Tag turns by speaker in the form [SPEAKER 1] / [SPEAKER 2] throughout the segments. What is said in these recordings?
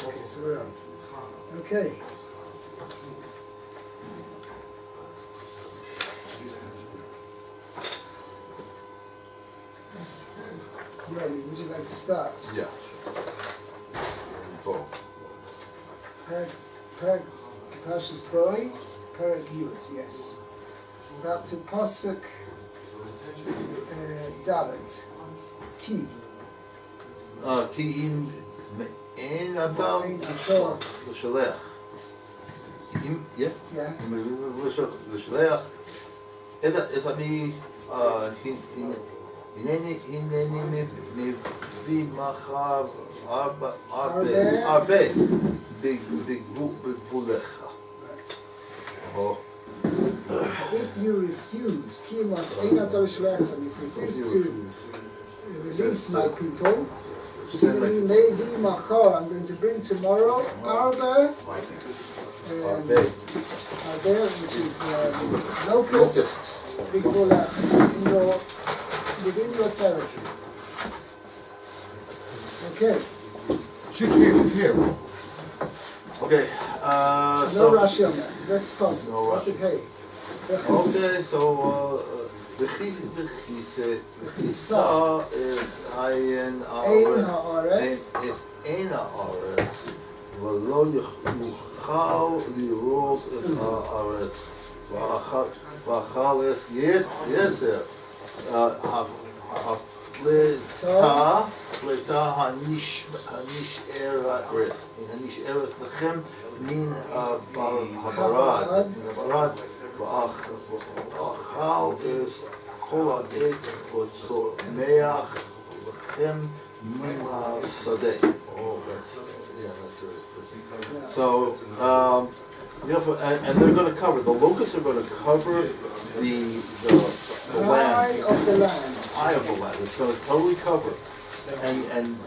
[SPEAKER 1] Okay, so we're on. Okay. Yoni, would you like to start?
[SPEAKER 2] Yeah. Both.
[SPEAKER 1] Parshas Boy, Perek Yud, yes. Up to Pasuk Dalet. Ki.
[SPEAKER 2] כי אם אין אדם לשלח. אם, לשלח, אז אני, הנני מביא מחר הרבה בגבולך.
[SPEAKER 1] If you refuse, if you refuse to release my people, I'm going to bring tomorrow arba, which is locust, within your territory. Okay.
[SPEAKER 2] Okay.
[SPEAKER 1] No Rashi on that. That's possible.
[SPEAKER 2] No Rashi.
[SPEAKER 1] Okay.
[SPEAKER 2] Okay. So the chisa is ein haaretz. Is ein haaretz. ולא יוכל לראות את הארץ. ואכל es יתר. הפליטה הנשארת לכם מן הברד. ואכל es כל העץ וצומח לכם מן השדה. So, and they're going to cover, the locusts are going to cover the land.
[SPEAKER 1] Eye of the land.
[SPEAKER 2] Eye of the land. It's going to totally cover. And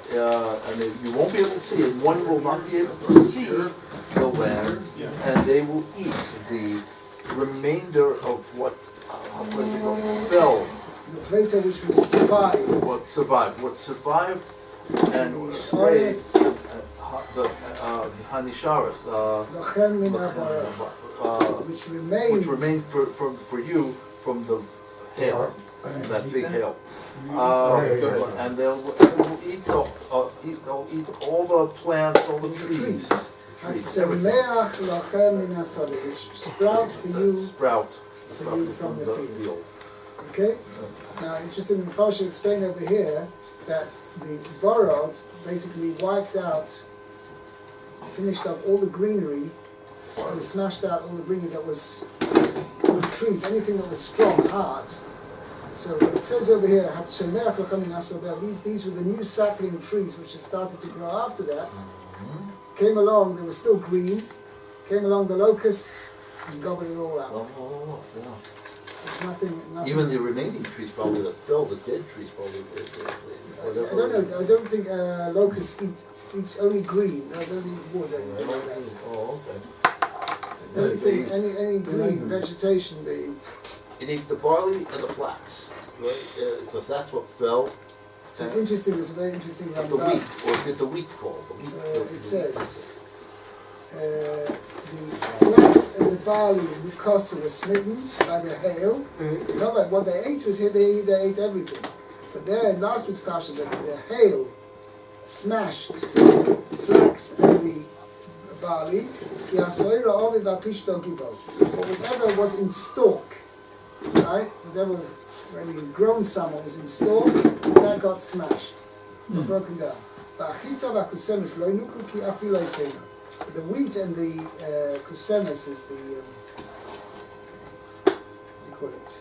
[SPEAKER 2] you won't be able to see it. One will not be able to see the land, and they will eat the remainder of what fell.
[SPEAKER 1] The plata which will survive.
[SPEAKER 2] What survived, and stays. The Hanisharis,
[SPEAKER 1] which
[SPEAKER 2] remained for you from the hail, that big hail. And they'll eat all the plants, all the trees.
[SPEAKER 1] Which sprout for you from the field. Okay? Now, interesting, the Rashi explained over here that the Borod basically wiped out, finished off all the greenery, so he smashed out all the greenery that was all the trees, anything that was strong, hard. So what it says over here, these were the new sapling trees which had started to grow after that. Came along, they were still green, came along the locust and gobbled it all out. Nothing.
[SPEAKER 2] Even the remaining trees probably that fell, the dead trees probably.
[SPEAKER 1] I don't know. I don't think locusts eat only green. They don't eat wood or anything like that.
[SPEAKER 2] Oh, okay.
[SPEAKER 1] Anything, any green vegetation they eat.
[SPEAKER 2] It ate the barley and the flax, right? Because that's what fell.
[SPEAKER 1] So it's interesting. It's a very interesting.
[SPEAKER 2] The wheat, or did the wheat fall? The wheat.
[SPEAKER 1] It says the flax and the barley and the kosa were smitten by the hail. Not by what they ate was here. They ate everything. But there in last week's parsha, the hail smashed the flax and the barley. Whatever was in stalk, right? Whatever when he grown some was in stalk, that got smashed, broken down. The wheat and the kusemes is the what do you call it?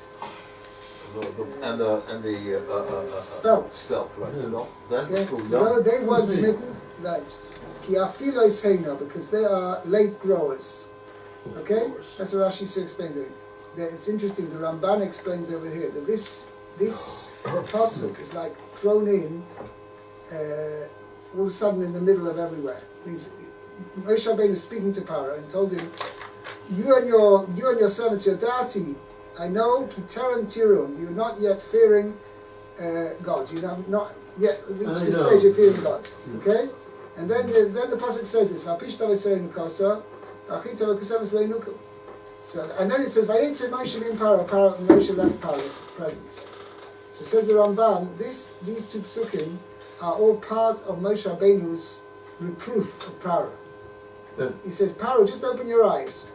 [SPEAKER 2] And the
[SPEAKER 1] spelt,
[SPEAKER 2] right? So that's
[SPEAKER 1] okay.
[SPEAKER 2] cool.
[SPEAKER 1] No, they weren't smitten, right? Because they are late growers. Okay, that's what Rashi explained it. It's interesting. The Ramban explains over here that this pasuk is like thrown in all of a sudden in the middle of everywhere. It means Moshe Rabbeinu was speaking to Paro and told him, "You and your servants, your dati, I know, kitaran tirun. You're not yet fearing God. You're not yet reached the stage of fearing God. Okay." And then the pasuk says this: So, and then it says, "Vayetze Moshe min Paro." Moshe left Paro's presence. So says the Rambam, these two psukim are all part of Moshe Rabbeinu's reproof of Paro.
[SPEAKER 3] Yeah.
[SPEAKER 1] He says, "Paro, just open your eyes.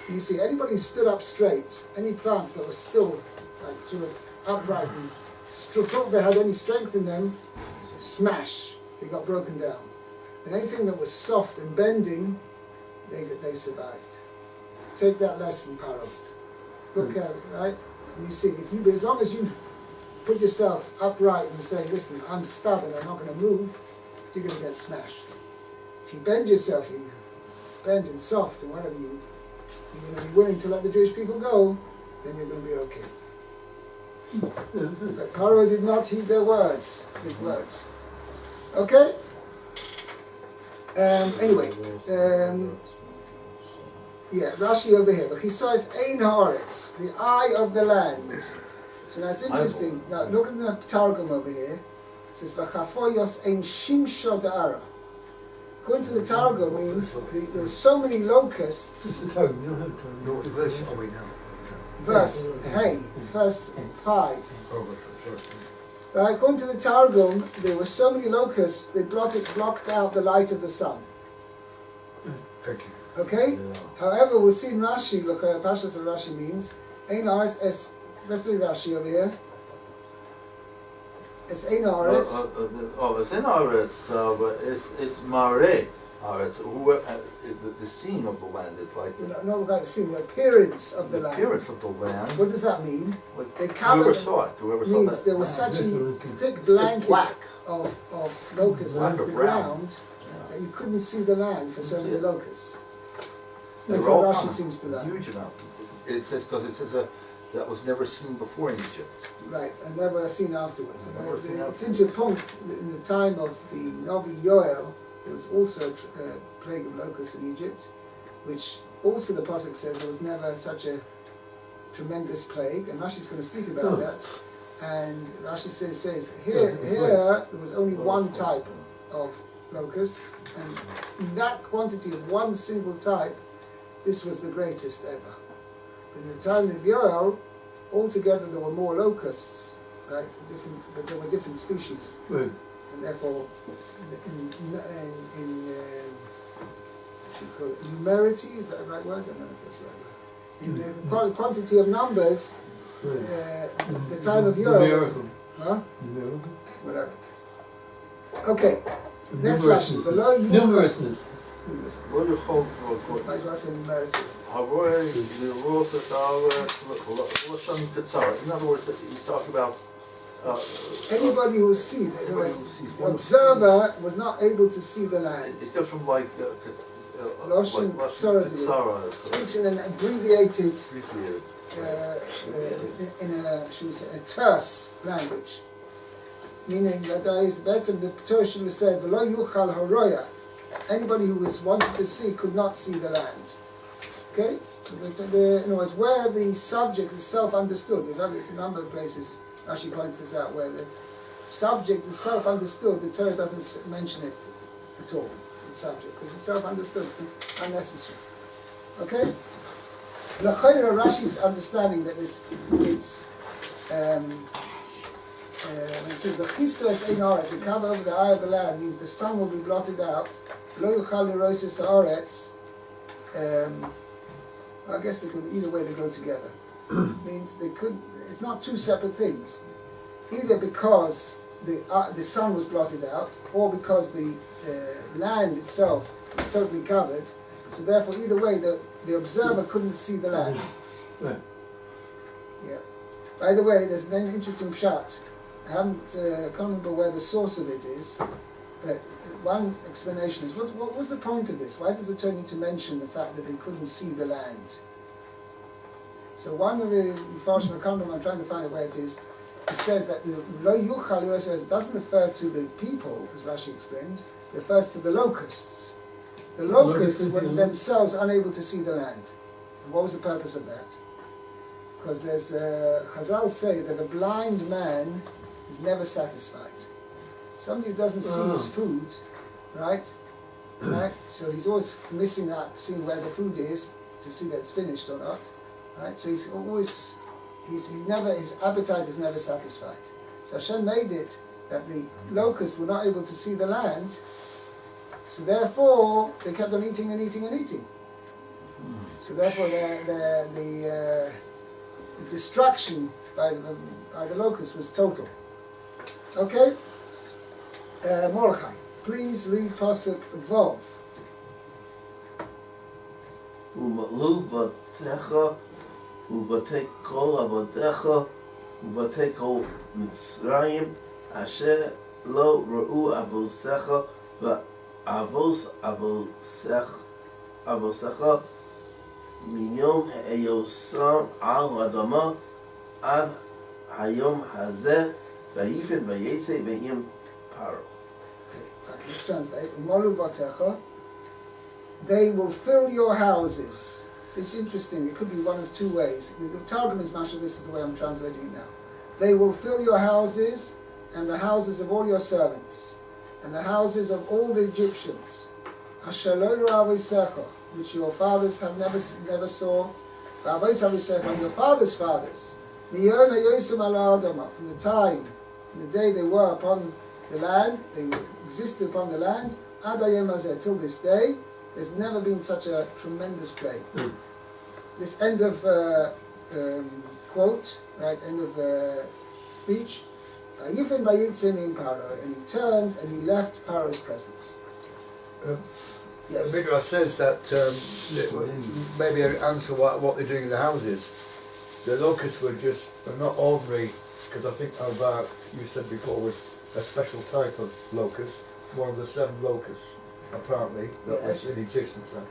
[SPEAKER 1] You see, anybody who stood up straight, any plants that were still like sort of upright and thought they had any strength in them, smash, they got broken down. And anything that was soft and bending, they survived. Take that lesson, Paro. Look at it, right? And you see, as long as you put yourself upright and say, listen, I'm stubborn, I'm not going to move, you're going to get smashed. If you bend yourself, you bend and soft and whatever, you're going to be willing to let the Jewish people go, then you're going to be okay. But Paro did not heed their words, his words. Okay? Anyway, Rashi over here. But he saw his ein haaretz, the eye of the land. So now it's interesting. Now look at the Targum over here. It says v'chafoyos ein shimsho da'ara. According to the Targum, means there were so many locusts. Verse 5. Right, according to the Targum, there were so many locusts they blocked out the light of the sun.
[SPEAKER 4] Thank you.
[SPEAKER 1] Okay?
[SPEAKER 2] Yeah.
[SPEAKER 1] However, we'll see in Rashi, look at Pashas of Rashi means, Ein Haaretz es, let's do Rashi over here. Es Ein Haaretz.
[SPEAKER 2] It's in Haaretz, but it's Mareh Haaretz. The scene of the land. It's like
[SPEAKER 1] Not about the scene, the appearance of the land.
[SPEAKER 2] appearance of the land.
[SPEAKER 1] What does that mean?
[SPEAKER 2] Like,
[SPEAKER 1] They covered.
[SPEAKER 2] whoever saw it, whoever saw
[SPEAKER 1] Means
[SPEAKER 2] that.
[SPEAKER 1] there was such a thick
[SPEAKER 2] It's
[SPEAKER 1] blanket
[SPEAKER 2] black.
[SPEAKER 1] of locusts
[SPEAKER 2] Black
[SPEAKER 1] on the
[SPEAKER 2] or brown.
[SPEAKER 1] ground that you couldn't see the land for so
[SPEAKER 2] Couldn't
[SPEAKER 1] many
[SPEAKER 2] see it.
[SPEAKER 1] locusts.
[SPEAKER 2] They
[SPEAKER 1] That's
[SPEAKER 2] were
[SPEAKER 1] what
[SPEAKER 2] all
[SPEAKER 1] Rashi
[SPEAKER 2] common,
[SPEAKER 1] seems to learn.
[SPEAKER 2] huge amount. It says because it says that was never seen before in Egypt.
[SPEAKER 1] Right, and never seen afterwards.
[SPEAKER 2] Never seen
[SPEAKER 1] It seems to point in the time of the Novi Yoel, there was also a plague of locusts in Egypt, which also the Pasuk says there was never such a tremendous plague, and Rashi's going to speak about that. And Rashi says here there was only one type of locust, and in that quantity of one single type, this was the greatest ever. In the time of Yoel, altogether there were more locusts, right? But there were different species,
[SPEAKER 3] Right.
[SPEAKER 1] and therefore, in what should you call it, numerity, is that the right word? I don't know if that's the right word. In the quantity of numbers, the time of Yoel, huh? Whatever. Okay, next Rashi. Below you.
[SPEAKER 3] Numerousness.
[SPEAKER 2] What do you hold for?
[SPEAKER 1] Might as well say numerity.
[SPEAKER 2] In other words, he's talking about
[SPEAKER 1] Anybody who sees,
[SPEAKER 2] Anybody who sees.
[SPEAKER 1] the observer was not able to see the land.
[SPEAKER 2] It goes from like
[SPEAKER 1] Loshin Ksara speaks in an abbreviated, in a, should we say, a terse language. Meaning that there is better the Torah should have said, "V'lo yuchal haroya." Anybody who was wanted to see could not see the land. Okay? In other words, where the subject is self-understood, we've had this in a number of places, Rashi points this out, where the subject is self-understood, the Torah doesn't mention it at all, the subject, because it's self-understood, it's unnecessary. Okay? L'chayra, Rashi's understanding that it's when it says the chisras ein haaretz, the cover over the eye of the land, means the sun will be blotted out. Lo yuchal lirosis haaretz. I guess they could, either way they go together. Means they could. It's not two separate things. Either because the sun was blotted out, or because the land itself is totally covered. So therefore, either way, the observer couldn't see the land.
[SPEAKER 3] Right.
[SPEAKER 1] Yeah. By the way, there's an interesting pshat. I can't remember where the source of it is, but one explanation is, what was the point of this? Why does the Torah need to mention the fact that they couldn't see the land? So one of the Mepharshim, I'm trying to find out where it is, it says that the Lo Yuchal doesn't refer to the people, as Rashi explained, it refers to the locusts. The locusts were themselves unable to see the land. And what was the purpose of that? Because there's Chazal say that a blind man is never satisfied. Somebody who doesn't see his food right? Right? So he's always missing out, seeing where the food is to see that it's finished or not, right? So he's always, his appetite is never satisfied. So Hashem made it that the locusts were not able to see the land, so therefore they kept on eating and eating and eating. So therefore the destruction by the locusts was total. Okay? Mordechai, please read Pasuk Vov.
[SPEAKER 3] ומלאו בתיך ובתי כל עבדיך ובתי כל מצרים אשר לא ראו אבוסיך ואבוס אבוסיך מיום היוסם על האדמה עד היום הזה ויפן ויצא ועם פרעה.
[SPEAKER 1] Let's translate. Umolu vatecha. They will fill your houses. So it's interesting. It could be one of two ways. The Targum is Masha. This is the way I'm translating it now. They will fill your houses and the houses of all your servants and the houses of all the Egyptians. Ashalolu avisecha, which your fathers have never saw. Avos avisecha, and your fathers' fathers. Miyom hayosem ala adama, from the time, from the day they were upon the land, they existed upon the land, Adayom Hazeh, till this day, there's never been such a tremendous plague. This end of quote, right, end of speech, Yifin Vayitzim in Paro, and he turned and he left Paro's presence. Yes.
[SPEAKER 4] The Midrash says that maybe answer what they're doing in the houses. The locusts were not ordinary, because I think you said before was a special type of locust, one of the 7 locusts, apparently, that was in existence then.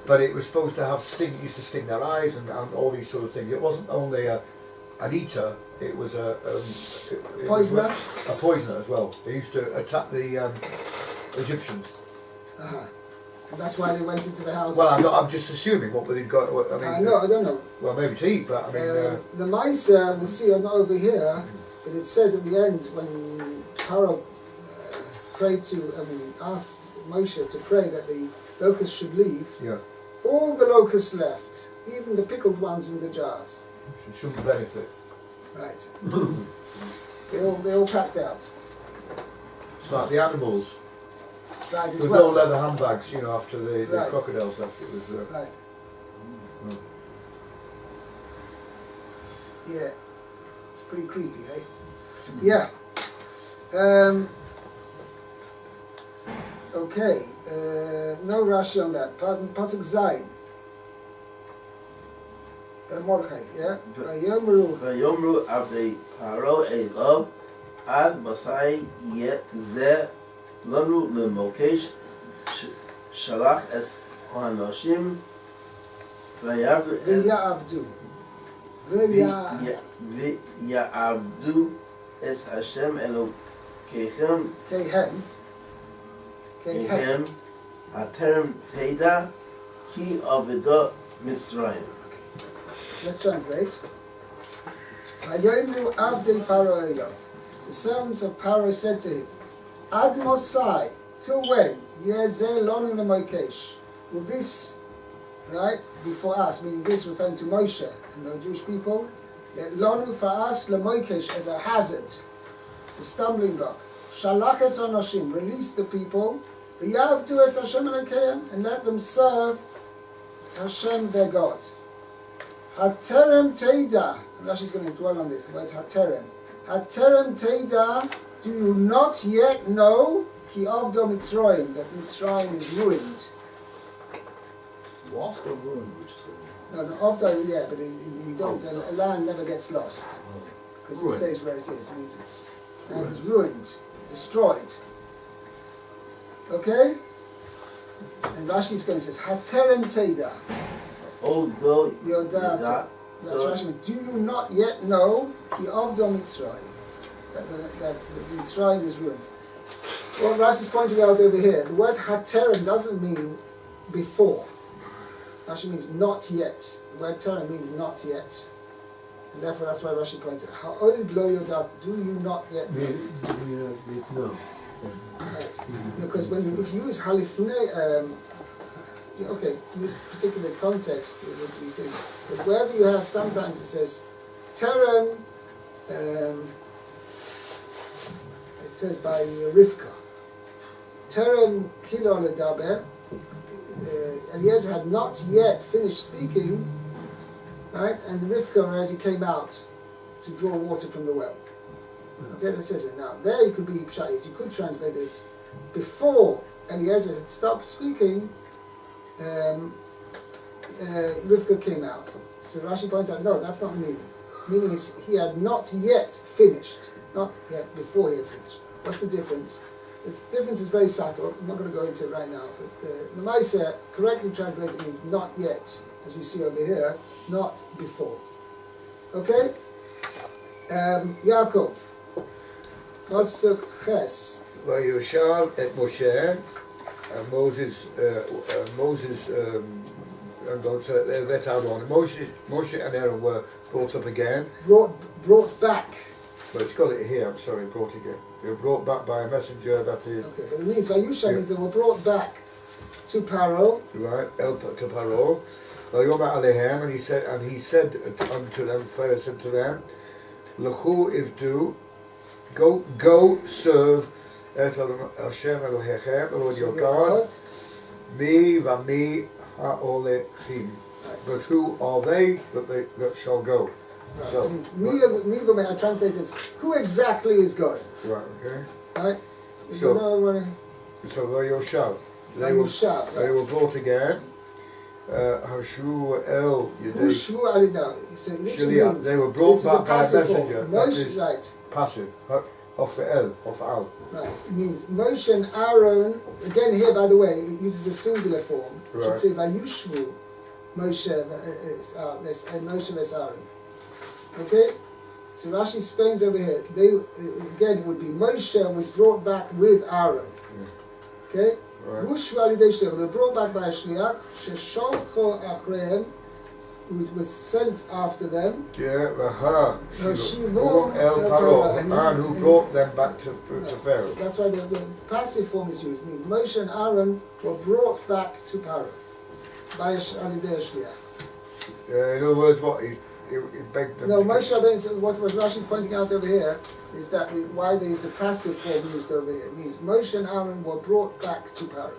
[SPEAKER 4] But it was supposed to have used to sting their eyes and all these sort of things. It wasn't only an eater, it was a
[SPEAKER 1] poisoner.
[SPEAKER 4] A poisoner as well. They used to attack the Egyptians.
[SPEAKER 1] And that's why they went into the houses.
[SPEAKER 4] Well, I'm just assuming what they've got.
[SPEAKER 1] I don't know.
[SPEAKER 4] Well, maybe to eat, but I mean...
[SPEAKER 1] the mice, we'll see, are not over here, but it says at the end, when Paro prayed asked Moshe to pray that the locusts should leave, all the locusts left, even the pickled ones in the jars.
[SPEAKER 4] Shouldn't benefit.
[SPEAKER 1] Right. they all packed out.
[SPEAKER 4] It's like the animals.
[SPEAKER 1] Right, as
[SPEAKER 4] with
[SPEAKER 1] well.
[SPEAKER 4] no leather handbags, after the crocodiles left, it was...
[SPEAKER 1] Right. Yeah. It's pretty creepy, eh? Yeah. Okay. No Rashi on that. Pasuk Zayin. Mordechai, yeah?
[SPEAKER 3] ויאמרו עבדי פרעה אליו עד מתי יהיה זה לנו למוקש שלח את האנשים
[SPEAKER 1] ויעבדו
[SPEAKER 3] את השם אלוקיכם כהם הטרם תדע כי עבדה מצרים.
[SPEAKER 1] Let's translate. Vayomu avdei Paro elav. The servants of Paro said to him, Ad Mosai, till when? Yezeh lonu lemokesh. Will this, right, be for us, meaning this referring to Moshe and the Jewish people, that lonu for us lemokesh as a hazard, it's a stumbling block. Shalach es anoshim, release the people, v'yavdu es Hashem Elokeim, and let them serve Hashem their God. Haterem Teida, Rashi's going to dwell on this, the word Haterem. Haterem Teida, do you not yet know Ki Avdo Mitzrayim, that Mitzrayim is ruined?
[SPEAKER 2] Lost or ruined, which is
[SPEAKER 1] No, Avdo, yeah, but you don't, a land never gets lost, because it stays where it is. It means it's land is ruined, destroyed. Okay? And Rashi's going to say, Haterem Teida.
[SPEAKER 3] although
[SPEAKER 1] Your data. That's Rashi. Do you not yet know Ki Avdo Mitzrayim, that the Mitzrayim is ruined? Well, Rashi's pointing out over here, the word Haterem doesn't mean before. Rashi means not yet. The word Terem means not yet. And therefore that's why Rashi points out, Ha'od lo yodat, do you not yet know? Right. Because if you use halifnei, okay, in this particular context, what do you think? But wherever you have, sometimes it says terem. It says by Rivka. Terem kilo ledaber. Eliezer had not yet finished speaking, right? And Rivka already came out to draw water from the well. Okay, that says it. Now, there you could be pshayit. You could translate this before Eliezer had stopped speaking. Rivka came out. So Rashi points out, no, that's not meaning. Meaning is he had not yet finished, not yet before he had finished. What's the difference? The difference is very subtle. I'm not going to go into it right now. But the Maisa correctly translated means not yet, as you see over here, not before. Okay? Yaakov. Pasuk Ches.
[SPEAKER 4] Vayoshav et Moshe, and Moses, and God said, let out on. Moshe and Aaron were brought up again.
[SPEAKER 1] Brought back.
[SPEAKER 4] But it's got it here, I'm sorry, brought again. They were brought back by a messenger, that is.
[SPEAKER 1] Okay, but it means Vayusha means they were brought back to Paro.
[SPEAKER 4] Right, to Paro. Vayomer alehem, and he said unto them, Pharaoh said to them, L'chu ivdu, go serve et Hashem Elohechem, the Lord your God, mi v'mi ha'olechim. But who are they that shall go?
[SPEAKER 1] Right.
[SPEAKER 4] So,
[SPEAKER 1] it means me, I translate it as who exactly is going.
[SPEAKER 4] right, okay.
[SPEAKER 1] Right?
[SPEAKER 4] So Vayoshav. They were brought again. Hashu el Yudei.
[SPEAKER 1] So it literally means
[SPEAKER 4] they were brought back by a messenger.
[SPEAKER 1] Moshe, right.
[SPEAKER 4] Passive. Of al.
[SPEAKER 1] Right. It means Moshe and Aaron. Again, here, by the way, it uses a singular form. It should say Vayushvu Moshe Aaron. Okay? So Rashi explains over here. Again, it would be Moshe was brought back with Aaron. Okay? Right. They were brought back by a shliach, shesholcho achrehem, who was sent after them.
[SPEAKER 4] Yeah, el Paro, and who brought them back to Pharaoh.
[SPEAKER 1] So that's why the passive form is used. It means Moshe and Aaron were brought back to Paro by a shliach.
[SPEAKER 4] In other words, what he begged them.
[SPEAKER 1] No, Moshe Rabbeinu. What Rashi is pointing out over here is that why there is a passive form used over here. It means Moshe and Aaron were brought back to Paro.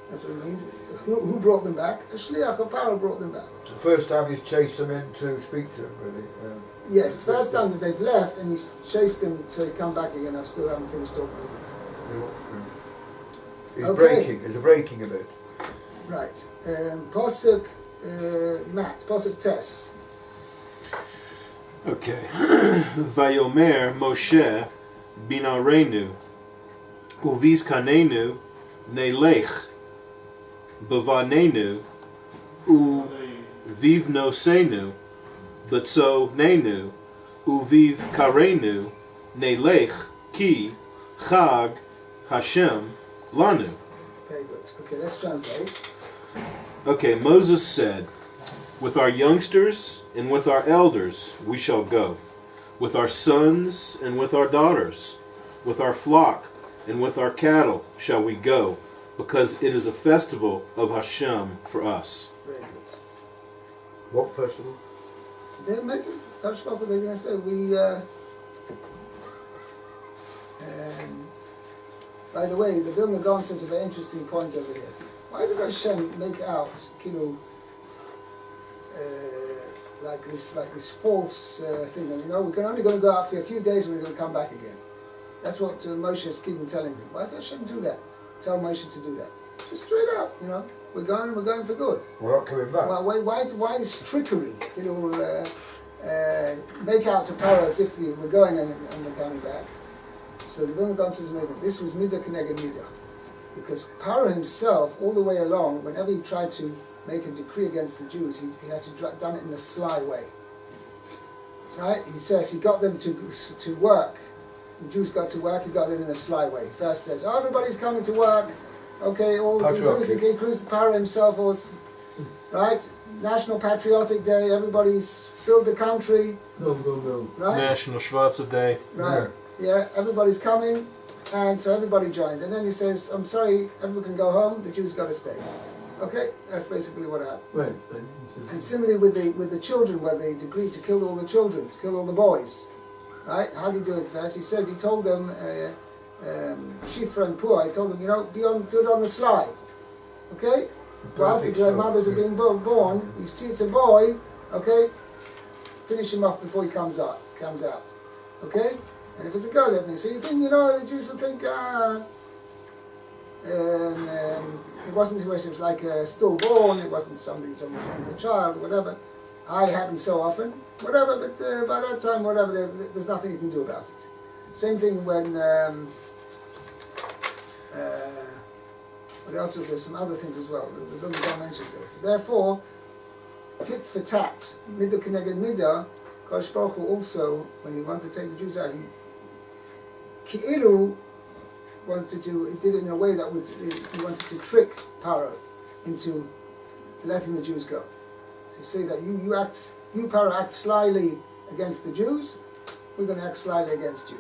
[SPEAKER 1] That's what it means. Who brought them back? A shliach of Paro brought them back.
[SPEAKER 4] It's the first time he's chased them in to speak to them, really.
[SPEAKER 1] Yes, first time that they've left, and he's chased them to come back again. I still haven't finished talking to them.
[SPEAKER 4] He's breaking. There's a breaking of it.
[SPEAKER 1] Right. Pasuk Pasuk Tes.
[SPEAKER 5] Okay. Vayomer Moshe binarenu uvizkanenu nelech bavanenu uvivnosenu betzonenu uvivkarenu nelech ki chag Hashem lanu.
[SPEAKER 1] Very good. Okay, let's translate.
[SPEAKER 5] Okay, Moses said, with our youngsters and with our elders we shall go, with our sons and with our daughters, with our flock and with our cattle shall we go, because it is a festival of Hashem for us.
[SPEAKER 1] Very good.
[SPEAKER 4] What festival?
[SPEAKER 1] They're making, that's what they're going to say. By the way, the Vilna Gaon says a very interesting point over here. Why did Hashem make out, like this false thing that we're only going to go out for a few days and we're going to come back again. That's what Moshe is keeping telling them. Why did Hashem do that? Tell Moshe to do that. Just straight up, we're going for good.
[SPEAKER 4] We're not coming back.
[SPEAKER 1] Well, why this trickery? Make out to Paro as if we're going and we're coming back. So the Vilna Gaon says amazing. This was midah k'neged midah, because Paro himself, all the way along, whenever he tried to make a decree against the Jews, he had to done it in a sly way. Right? He says he got them to work. The Jews got to work. He got it in a sly way. He first says, "Oh, everybody's coming to work. Okay, all the Jews." He cruised Paro himself was right. National Patriotic Day. Everybody's build the country.
[SPEAKER 4] No.
[SPEAKER 1] Right?
[SPEAKER 5] National Schwarzer Day.
[SPEAKER 1] Right. Yeah. Everybody's coming. And so everybody joined. And then he says, I'm sorry, everyone can go home, the Jews got to stay. Okay, that's basically what happened.
[SPEAKER 6] Right.
[SPEAKER 1] And similarly with the children, when they agreed to kill all the children, to kill all the boys. Right? How did he do it first? He said, he told them, Shifra and Pua, he told them, do it on the sly. Okay? Whilst the mothers are being born, you see it's a boy, okay? Finish him off before he comes out. Okay? And if it's a girl, let me. So you think, the Jews will think, it wasn't it was like stillborn, it wasn't something from a child, whatever. I happen so often, whatever, but by that time, whatever, there's nothing you can do about it. Same thing when, what else was there? Some other things as well. The Binyomin mentions this. Therefore, tit for tat, midah keneged midah, Kosh Baruch Hu also, when he wanted to take the Jews out, he ki'ilu did it in a way that he wanted to trick Paro into letting the Jews go. So you say that you Paro act slyly against the Jews, we're going to act slyly against you.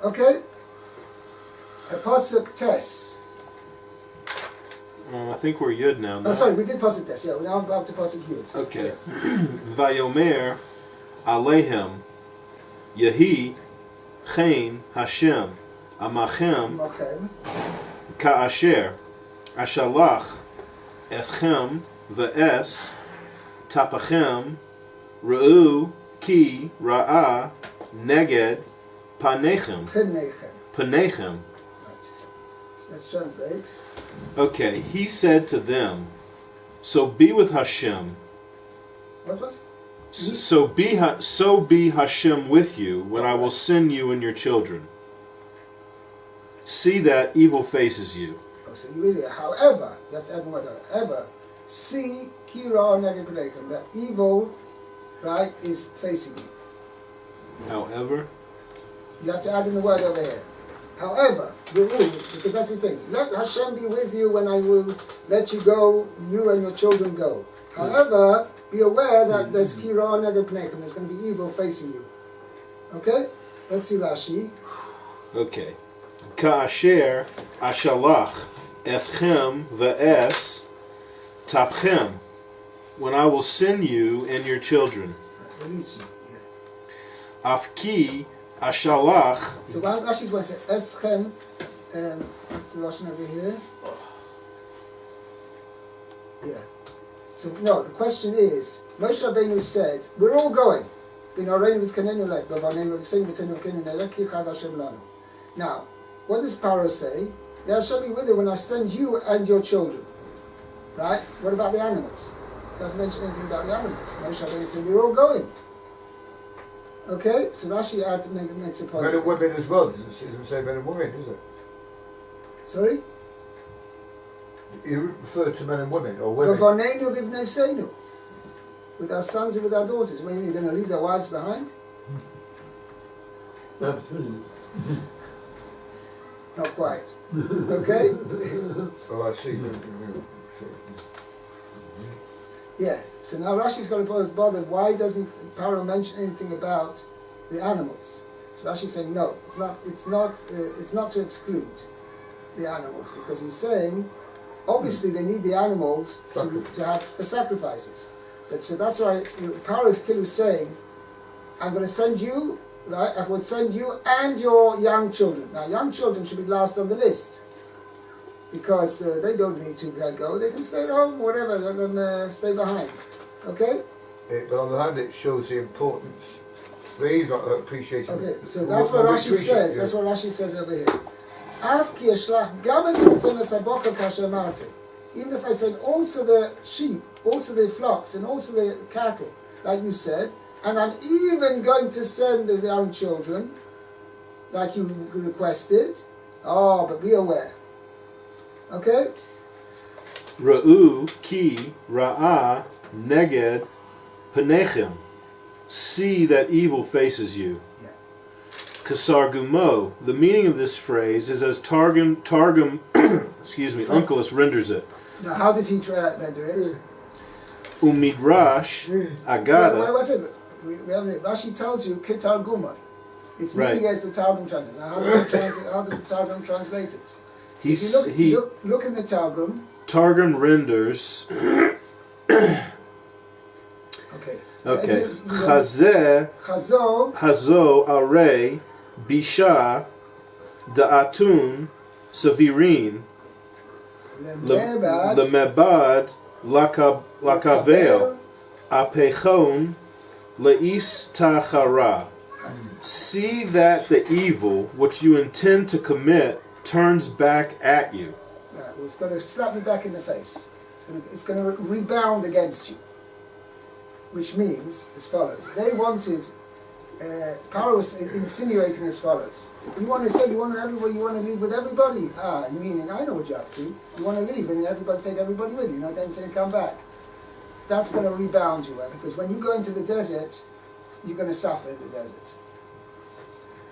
[SPEAKER 1] Okay? A Pasuk Tes.
[SPEAKER 5] I think we're Yud now.
[SPEAKER 1] Oh, sorry, we did Pasuk Tes. Yeah, now I'm up to Pasuk Yud.
[SPEAKER 5] Okay. Vayomer Alehem Yehi Chen Hashem Amachem Ka'asher Ashalach Eschem Ve'es Tapachem Re'u Ki Ra'a Neged Panechem. Panechem.
[SPEAKER 1] Right. Let's translate.
[SPEAKER 5] Okay, he said to them, so be with Hashem.
[SPEAKER 1] What?
[SPEAKER 5] So be Hashem with you when I will send you and your children. See that evil faces you.
[SPEAKER 1] Oh, so you really, however, you have to add the word however, see kira neged panechem, that evil, right, is facing you.
[SPEAKER 5] However,
[SPEAKER 1] you have to add in the word over here. However, because that's the thing. Let Hashem be with you when I will let you go, you and your children go. However, be aware that there's kira neged panechem, there's going to be evil facing you. Okay? Let's see Rashi.
[SPEAKER 5] okay. Ka'asher ashalach eschem ve'es tapchem, when I will send you and your children.
[SPEAKER 1] Release you. Yeah.
[SPEAKER 5] Afki ashalach.
[SPEAKER 1] So Rashi's going to say eschem. What's the Russian over here? Yeah. So no, the question is, Moshe Rabbeinu said, we're all going. Now, what does Paro say? Yeah, Hashem be with you when I send you and your children. Right? What about the animals? Doesn't mention anything about the animals. Moshe Rabbeinu said, we're all going. Okay, so Rashi makes a point.
[SPEAKER 4] Men and women as well. It doesn't say men and women, does it?
[SPEAKER 1] Sorry?
[SPEAKER 4] You refer to men and women, or women.
[SPEAKER 1] With our sons and with our daughters. What do you mean, you're going to leave their wives behind?
[SPEAKER 6] Absolutely.
[SPEAKER 1] Not quite. Okay?
[SPEAKER 4] Oh, I see.
[SPEAKER 1] Yeah. So now Rashi's got to put us bothered. Why doesn't Paro mention anything about the animals? So Rashi's saying no. It's not to exclude the animals, because he's saying obviously they need the animals to have for sacrifices. But so that's why Paro is saying, I'm going to send you. Right, I would send you and your young children. Now, young children should be last on the list, because they don't need to go. They can stay at home, whatever. Let them stay behind. Okay.
[SPEAKER 4] But on the other hand, it shows the importance. But he's not appreciating.
[SPEAKER 1] Okay, so that's what Rashi says. Yeah. That's what Rashi says over here. Even if I send also the sheep, also the flocks, and also the cattle, like you said. And I'm even going to send the young children, like you requested. Oh, but be aware. Okay?
[SPEAKER 5] Ra'u ki ra'a neged panechem. See that evil faces you.
[SPEAKER 1] Yeah.
[SPEAKER 5] Kasargumo. The meaning of this phrase is as Targum Unkelus renders it.
[SPEAKER 1] Now, how does he render it?
[SPEAKER 5] Umidrash agada.
[SPEAKER 1] Wait a second. We have Rashi tells you Kitar Gumai. It's
[SPEAKER 5] Right.
[SPEAKER 1] meaning as the Targum translates. Now, how does the Targum translate it? So if you look in the Targum.
[SPEAKER 5] Targum renders.
[SPEAKER 1] Okay.
[SPEAKER 5] Chazeh
[SPEAKER 1] Chazo.
[SPEAKER 5] hazo arei bisha da'atun savirin lemebad lakavel apechon leis tachara. See that the evil which you intend to commit turns back at you.
[SPEAKER 1] Right, well, it's going to slap me back in the face. It's going to rebound against you. Which means as follows. They wanted, Paro was insinuating as follows. You want to say you want to leave with everybody? Meaning I know what you're up to. You want to leave and take everybody with you, not until you come back. That's going to rebound you, right? Because when you go into the desert, you're going to suffer in the desert.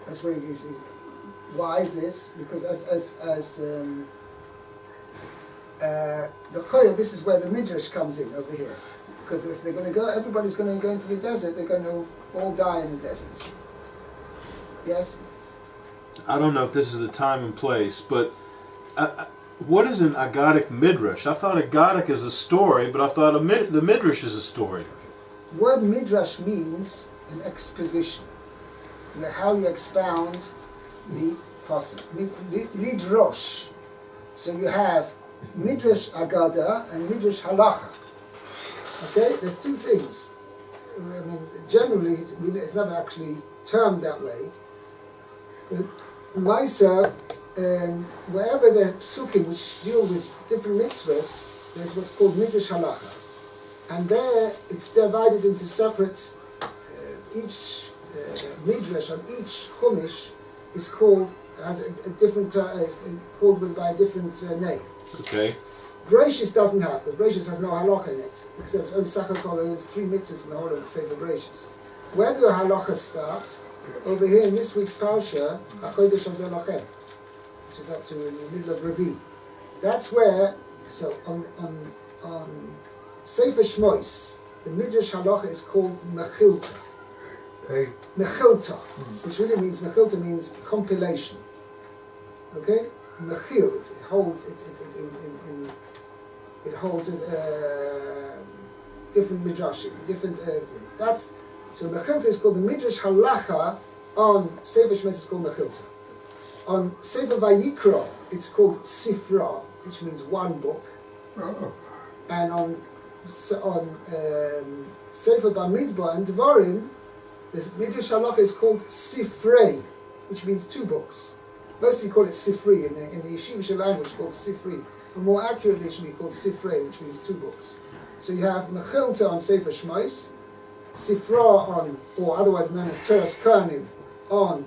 [SPEAKER 1] That's where you see. Why is this? Because this is where the midrash comes in over here. Because if they're going to go, everybody's going to go into the desert. They're going to all die in the desert. Yes.
[SPEAKER 5] I don't know if this is the time and place, but what is an Agadic midrash? I thought Agadic is a story, but I thought the midrash is a story.
[SPEAKER 1] The word midrash means an exposition, how you expound the pasuk. Lidrosh. So you have midrash agada and midrash halacha. Okay, there's two things. I mean, generally, it's never actually termed that way. Maisa, wherever the psukim which deal with different mitzvahs, there's what's called midrash halacha, and there it's divided into separate. Each midrash on each chumash is has a different called by a different name.
[SPEAKER 5] Okay.
[SPEAKER 1] Bereshis doesn't have, because Bereshis has no halacha in it, except only Sachakol, there's 3 mitzvahs in the whole of the Sefer Bereshis. Where do halachas start? Over here in this week's Parsha, HaChodesh Hazeh Lachem, which is up to in the middle of Revi. That's where, so on Sefer Shmois, the Midrash halacha is called Mechilta. Mechilta, which really means, Mechilta means compilation. Okay? Mechil, it holds different midrashim, different that's so Mechilta is called the Midrash Halacha. On Sefer Shmois it's called Mechilta. On Sefer Vayikra it's called Sifra, which means one book.
[SPEAKER 4] Oh.
[SPEAKER 1] And on Sefer Bamidbar and Dvarim, the Midrash Halacha is called Sifrei, which means 2 books. Most people call it Sifri in the Yeshivish language, called Sifri. But more accurately, it should be called Sifrei, which means 2 books. So you have Mechilta on Sefer Shmois, Sifra on, or otherwise known as Teras Kohanim, on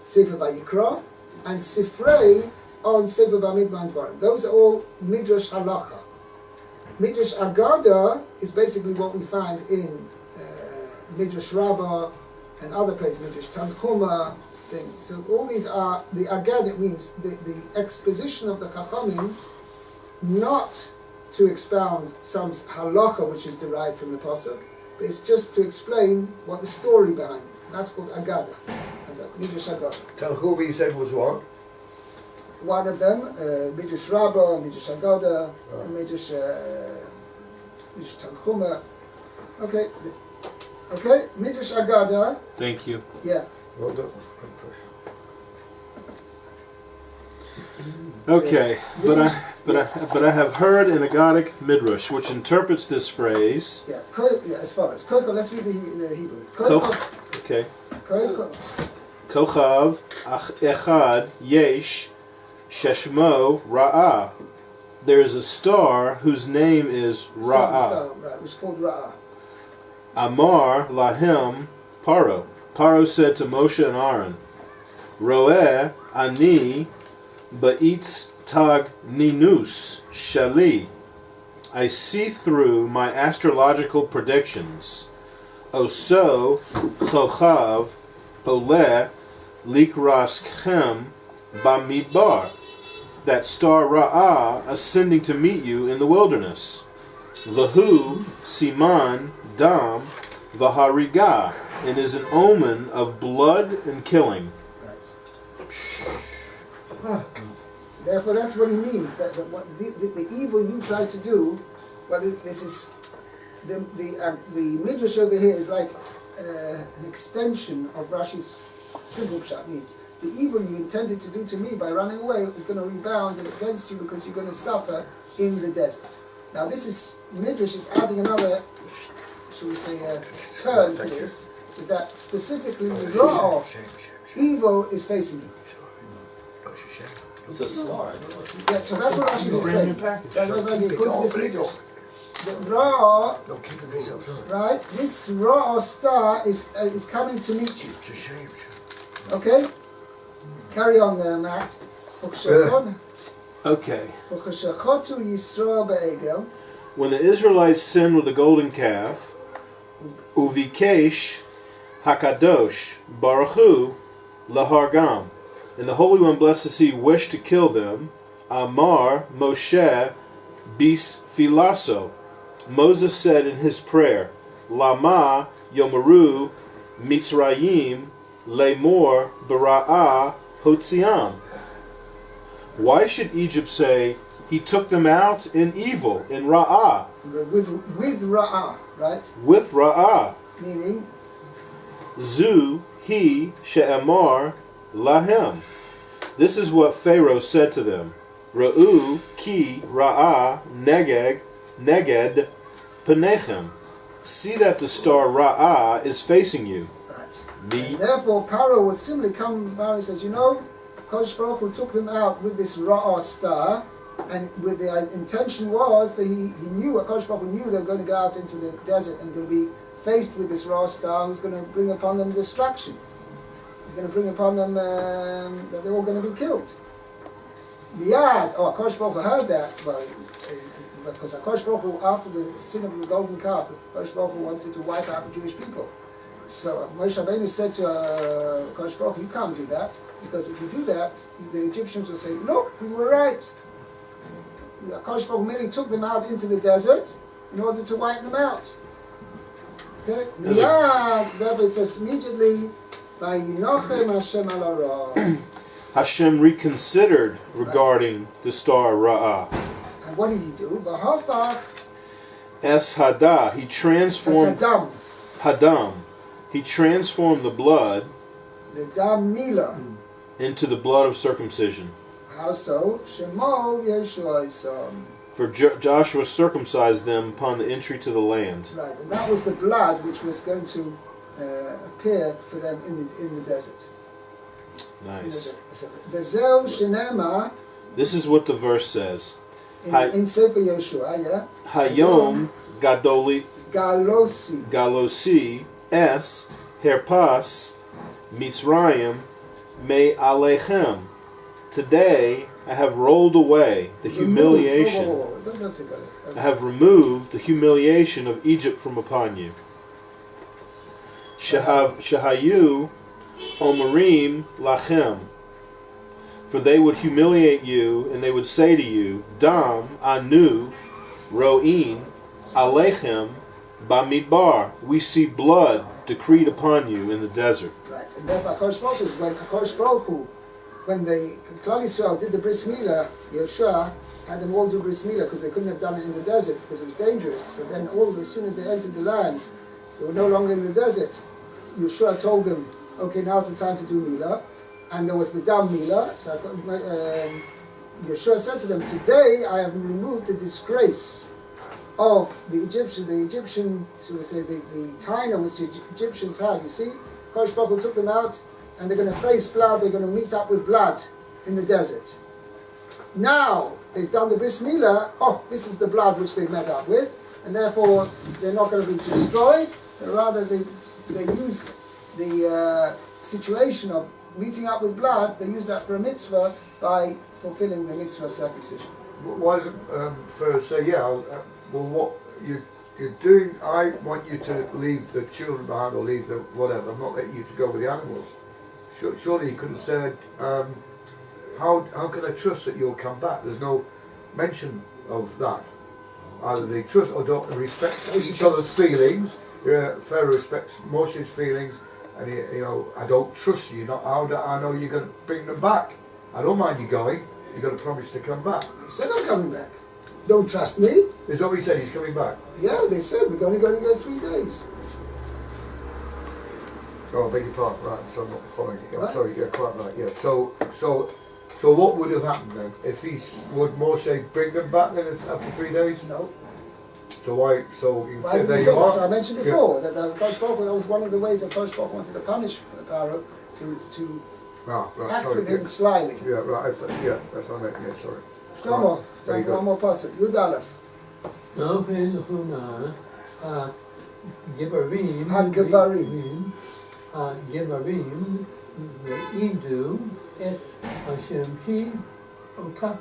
[SPEAKER 1] Sefer Vayikra, and Sifrei on Sefer Bamidbar and Dvarim. Those are all Midrash Halacha. Midrash Agada is basically what we find in Midrash Rabbah and other places, Midrash Tanchuma. So all these are, the Agada means the exposition of the Chachamim, not to expound some halacha which is derived from the pasuk, but it's just to explain what the story behind it. And that's called Agada, Midrash Agada.
[SPEAKER 4] Tanchuma you said was what?
[SPEAKER 1] One of them, Midrash Rabbah, Midrash Agada, and Midrash Tanchuma. Okay, Midrash Agada.
[SPEAKER 5] Thank you.
[SPEAKER 1] Yeah.
[SPEAKER 4] Well done.
[SPEAKER 5] Okay, but I have heard an Agadic midrash which interprets this phrase.
[SPEAKER 1] Yeah, as follows. Let's read the Hebrew.
[SPEAKER 5] Okay. Kochav echad yesh sheshmo ra'ah. There is a star whose name is Ra'ah.
[SPEAKER 1] Star, right, it's called Ra'ah.
[SPEAKER 5] Amar lahem Paro. Paro said to Moshe and Aaron, Roeh ani ba'itz tag ninus shali. I see through my astrological predictions. Oso chochav oleh likraschem bamidbar. That star Ra'ah ascending to meet you in the wilderness. Vahu siman dam v'harigah. and is an omen of blood and killing.
[SPEAKER 1] Right. Therefore, that's what he means. That the evil you try to do, well, this is the midrash over here is like an extension of Rashi's simple pshat. Means the evil you intended to do to me by running away is going to rebound against you because you're going to suffer in the desert. Now, this is midrash is adding another, shall we say, turn to this. Is that specifically the evil is facing you?
[SPEAKER 2] It's a star.
[SPEAKER 1] Yeah, so that's what Rashi explained. That's what Rashi according to this midrash. The Ra, right? This Ra or star is coming to meet you. Okay? Carry on there, Matt.
[SPEAKER 5] Okay. When the Israelites sinned with the golden calf, Uvikesh Hakadosh Baruchu Lahargam, and the Holy One, blessed is He, wished to kill them, Amar Moshe Bis Filaso. Moses said in his prayer, Lama Yomaru Mitzrayim Lemor Bara'ah Hotziam. Why should Egypt say, He took them out in evil, in Ra'ah?
[SPEAKER 1] With Ra'ah, right?
[SPEAKER 5] With Ra'ah.
[SPEAKER 1] Meaning?
[SPEAKER 5] Zu He She'amar Lahem. This is what Pharaoh said to them. Ra'u Ki Ra'ah Neged Penechem. See that the star Ra'ah is facing you.
[SPEAKER 1] Right. And therefore, Pharaoh would simply come. Pharaoh says, Kodesh Baruch Hu took them out with this Ra'ah star, and with the intention was that he knew, Kodesh Baruch Hu knew they were going to go out into the desert and going to be faced with this Ra'ah star who's going to bring upon them destruction. He's going to bring upon them that they're all going to be killed. Miyad, Kodesh Baruch Hu heard that, because Kodesh Baruch Hu, after the sin of the golden calf, Kodesh Baruch Hu wanted to wipe out the Jewish people. So Moshe Rabbeinu said to Kodesh Baruch Hu, you can't do that, because if you do that, the Egyptians will say, look, we were right. Kodesh Baruch Hu merely took them out into the desert in order to wipe them out. Okay? Miyad, therefore it says immediately, Vayinochem Hashem al hara.
[SPEAKER 5] Hashem reconsidered regarding the star Ra'ah.
[SPEAKER 1] And what did he do? V'hafach
[SPEAKER 5] Es Hadah. He transformed Hadam. He transformed the blood
[SPEAKER 1] L'dam Mila.
[SPEAKER 5] into the blood of circumcision.
[SPEAKER 1] How so? Shemol Yeshua Isam.
[SPEAKER 5] For Joshua circumcised them upon the entry to the land.
[SPEAKER 1] Right, and that was the blood which was going to appear for them in the desert.
[SPEAKER 5] Nice.
[SPEAKER 1] V'zeu Shenema.
[SPEAKER 5] This is what the verse says.
[SPEAKER 1] In Sefer Yeshua, yeah.
[SPEAKER 5] Hayom Galosi
[SPEAKER 1] Galosi.
[SPEAKER 5] Es Herpas Mitzrayim Me Alechem. Today I have rolled away the humiliation. I have removed the humiliation of Egypt from upon you. Shahayu Omerim Lachem. For they would humiliate you, and they would say to you, Dam Anu Ro'in Alechem Bamidbar. We see blood decreed upon you in the desert.
[SPEAKER 1] Right, and therefore Kodesh Baruch Hu, when the Klal Yisrael did the Bris Milah, Yeshua had them all do Bris Milah because they couldn't have done it in the desert because it was dangerous. So then as soon as they entered the land, they were no longer in the desert. Yeshua told them, okay, now's the time to do Milah. And there was the Dam Milah. So Yeshua said to them, today I have removed the disgrace of the Egyptian, should we say, the taina which the Egyptians had. You see, Kodesh Baruch Hu took them out, and they're going to face blood, they're going to meet up with blood in the desert. Now, they've done the Bris Milah, this is the blood which they've met up with, and therefore they're not going to be destroyed, but rather they used the situation of meeting up with blood, they used that for a mitzvah by fulfilling the mitzvah of circumcision.
[SPEAKER 4] Why first say, what you're doing, I want you to leave the children behind or leave the whatever, I'm not letting you to go with the animals. Surely you could have said, how can I trust that you'll come back? There's no mention of that. Either they trust or don't respect each other's feelings, Pharaoh respects Moshe's feelings, and I don't trust you. Not how do I know you're going to bring them back? I don't mind you going. You've got to promise to come back.
[SPEAKER 1] They said I'm coming back. Don't trust me?
[SPEAKER 4] Is that what he said? He's coming back.
[SPEAKER 1] Yeah, they said we're only going to go 3 days.
[SPEAKER 4] Oh, I beg your pardon. Right, so I'm not following it. I'm
[SPEAKER 1] Right.
[SPEAKER 4] sorry. Yeah, quite right. Yeah. So what would have happened then? If would Moshe bring them back then after 3 days?
[SPEAKER 1] No.
[SPEAKER 4] So why? So he
[SPEAKER 1] Why
[SPEAKER 4] said
[SPEAKER 1] did
[SPEAKER 4] there
[SPEAKER 1] he
[SPEAKER 4] you
[SPEAKER 1] say that? So I
[SPEAKER 4] are.
[SPEAKER 1] mentioned before that Kosh Baruch Hu, that was one of the ways that Kosh Baruch Hu wanted to punish Pharaoh to
[SPEAKER 4] Ah, right.
[SPEAKER 1] act
[SPEAKER 4] Sorry.
[SPEAKER 1] with him slyly.
[SPEAKER 4] Yeah, right. Yeah, that's what I meant. Yeah, sorry.
[SPEAKER 1] Shlomo,
[SPEAKER 4] Very
[SPEAKER 1] time for one
[SPEAKER 4] good.
[SPEAKER 1] more passage. Yud Aleph.
[SPEAKER 6] Nohen huna ha-gevarim
[SPEAKER 1] Ha-gevarim.
[SPEAKER 6] ha-gevarim ve'idu et Hashem ki ota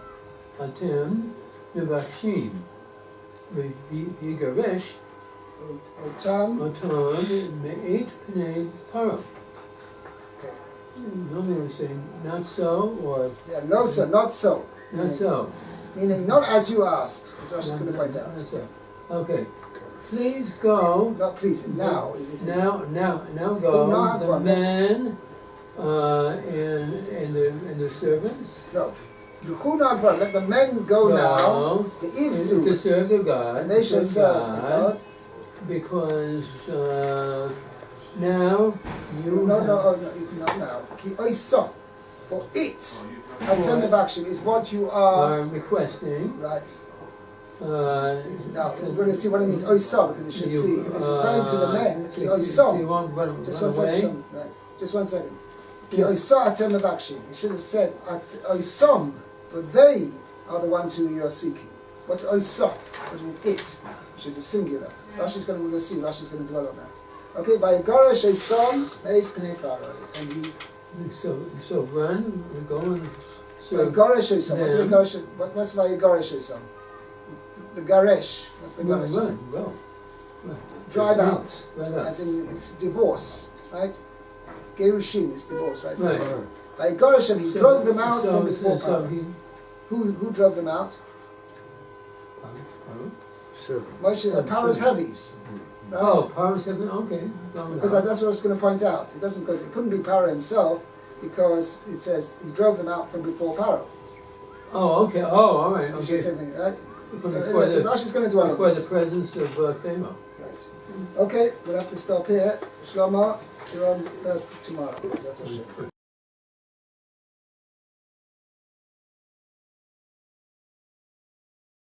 [SPEAKER 6] atem mevakshim v'yigaresh
[SPEAKER 1] Otam.
[SPEAKER 6] otam me'et pnei paro.
[SPEAKER 1] Okay.
[SPEAKER 6] Normally we say not so or
[SPEAKER 1] Yeah, no, sir, not so.
[SPEAKER 6] not so.
[SPEAKER 1] Meaning not as you asked, as Rashi's going to point out.
[SPEAKER 6] Not so. Okay. Please go.
[SPEAKER 1] Not please, now.
[SPEAKER 6] Now
[SPEAKER 1] Who
[SPEAKER 6] go
[SPEAKER 1] not
[SPEAKER 6] the
[SPEAKER 1] one?
[SPEAKER 6] men and the servants.
[SPEAKER 1] No. Yuchuna Advar, let the men go now. The
[SPEAKER 6] to
[SPEAKER 1] Ivdu.
[SPEAKER 6] serve the God.
[SPEAKER 1] And they shall
[SPEAKER 6] to
[SPEAKER 1] serve the God.
[SPEAKER 6] Because now you
[SPEAKER 1] No,
[SPEAKER 6] have,
[SPEAKER 1] not now. Ki oiso. For it, affirmative is what you are.
[SPEAKER 6] are requesting.
[SPEAKER 1] Right.
[SPEAKER 6] Now
[SPEAKER 1] Now, we're going to see what it means. Oiso, because you should see. If it's referring to the men, ki
[SPEAKER 6] you
[SPEAKER 1] oiso.
[SPEAKER 6] won't run,
[SPEAKER 1] Just
[SPEAKER 6] run
[SPEAKER 1] one
[SPEAKER 6] away.
[SPEAKER 1] second. Right. Just 1 second. Ki oiso affirmative action. He should have said at oisom, for they are the ones who you are seeking. What's oiso? Which means it, which is a singular. Rashi's going to, we're going to see. Rashi's going to dwell on that. Okay. Vayigaresh oisom meis pnei Pharaoh, and he.
[SPEAKER 6] So run, go and serve.
[SPEAKER 1] Vayigaresh oisom. What's
[SPEAKER 6] them.
[SPEAKER 1] Vayigaresh? What's Vayigaresh oisom? The garesh. What's the
[SPEAKER 6] Run,
[SPEAKER 1] garesh?
[SPEAKER 6] go.
[SPEAKER 1] Drive out.
[SPEAKER 6] Right out.
[SPEAKER 1] As in, it's divorce, right? Gerushin is divorce, right?
[SPEAKER 6] Right.
[SPEAKER 1] So, by Gorashim, he drove them out from before
[SPEAKER 6] so
[SPEAKER 1] Pharaoh.
[SPEAKER 6] he,
[SPEAKER 1] Who drove them out?
[SPEAKER 4] Servant.
[SPEAKER 1] Moshe, Pharaoh's heavies. Right?
[SPEAKER 6] oh, Paro's heaven, okay.
[SPEAKER 1] Because that's what I was going to point out. It doesn't, because it couldn't be Pharaoh himself, because it says he drove them out from before Pharaoh.
[SPEAKER 6] Oh, okay. Oh, all right.
[SPEAKER 1] Which
[SPEAKER 6] Okay.
[SPEAKER 1] is something, right?
[SPEAKER 6] Before
[SPEAKER 1] So anyway, so Rashi's going to dwell on
[SPEAKER 6] before the
[SPEAKER 1] this.
[SPEAKER 6] presence of Pharaoh.
[SPEAKER 1] Right. Okay, we'll have to stop here. Shlomo, you're on first tomorrow. That's a shift.